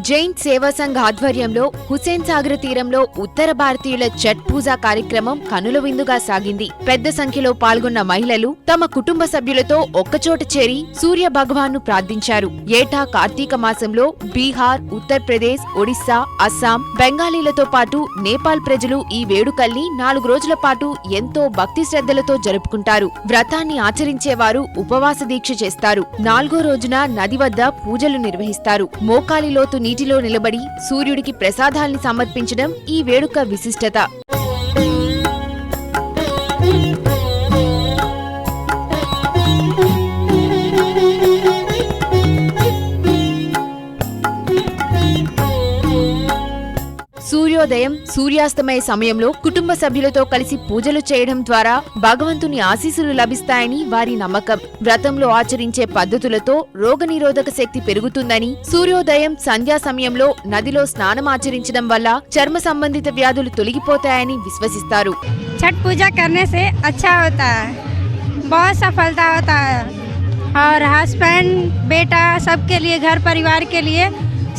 జైన్ సేవా సంఘ్ ఆధ్వర్యంలో హుసేన్ సాగర్ తీరంలో ఉత్తర భారతీయుల ఛట్ పూజా కార్యక్రమం కనుల విందుగా సాగింది. పెద్ద సంఖ్యలో పాల్గొన్న మహిళలు తమ కుటుంబ సభ్యులతో ఒక్కచోట చేరి సూర్య భగవాన్ను ప్రార్థించారు. ఏటా కార్తీక మాసంలో బీహార్, ఉత్తరప్రదేశ్, ఒడిశా, అస్సాం, బెంగాలీలతో పాటు నేపాల్ ప్రజలు ఈ వేడుకల్ని 4 రోజుల పాటు ఎంతో భక్తి శ్రద్ధలతో జరుపుకుంటారు. వ్రతాన్ని ఆచరించేవారు ఉపవాస దీక్ష చేస్తారు. 4వ రోజున నది వద్ద పూజలు నిర్వహిస్తారు. మోకాలి లోతు నీటిలో నిలబడి సూర్యుడికి ప్రసాదాల్ని సమర్పించడం ఈ వేడుక విశిష్టత. సూర్యోదయం, సూర్యాస్తమయ సమయంలో కుటుంబ సభ్యులతో కలిసి పూజలు చేయడం ద్వారా భగవంతుని ఆశీస్సులు లభిస్తాయని వారి నమ్మకం. వ్రతంలో ఆచరించే పద్ధతులతో రోగనిరోధక శక్తి పెరుగుతుందని, సూర్యోదయం, సంధ్యా సమయంలో నదిలో స్నానం ఆచరించడం వల్ల చర్మ సంబంధిత వ్యాధులు తొలగిపోతాయని విశ్వసిస్తారు. छठ पूजा करने से अच्छा होता है, बहुत सफलता होता है और हस्बैंड, बेटा सबके लिए, घर परिवार के लिए,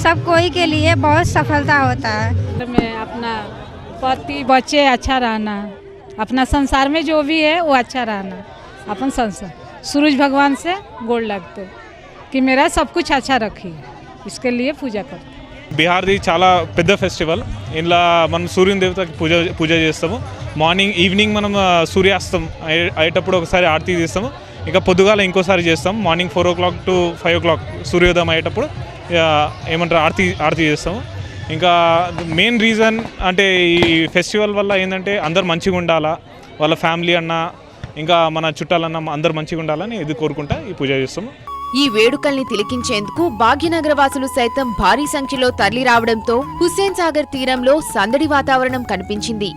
सब कोई के लिए बहुत सफलता होता है। में अपना पति बच्चे अच्छा रहना, अपना संसार में जो भी है वो अच्छा रहना, अपन संसार सूरज भगवान से गोड़ लगते कि मेरा सब कुछ अच्छा रखी, इसके लिए पूजा करते. బీహార్ది చాలా పెద్ద ఫెస్టివల్. ఇలా మనం సూర్యుని దేవతకి పూజ చేస్తాము. మార్నింగ్, ఈవినింగ్ మనం సూర్యాస్తం అయ్యేటప్పుడు ఒకసారి ఆరతి తీస్తాము. ఇంకా పొద్దుగాల ఇంకోసారి చేస్తాం. మార్నింగ్ 4 o'clock to 5 o'clock సూర్యోదయం అయ్యేటప్పుడు ఏమంటారు ఆరతి చేస్తాము. ఇంకా మెయిన్ రీజన్ అంటే ఈ ఫెస్టివల్ వల్ల ఏంటంటే అందరు మంచిగా ఉండాలా, వాళ్ళ ఫ్యామిలీ అన్న ఇంకా మన చుట్టాలన్న అందరు మంచిగా ఉండాలని ఇది కోరుకుంటా ఈ పూజ చేస్తాము. ఈ వేడుకల్ని తిలకించేందుకు భాగ్యనగర వాసులు సైతం భారీ సంఖ్యలో తరలిరావడంతో హుస్సేన్ సాగర్ తీరంలో సందడి వాతావరణం కనిపించింది.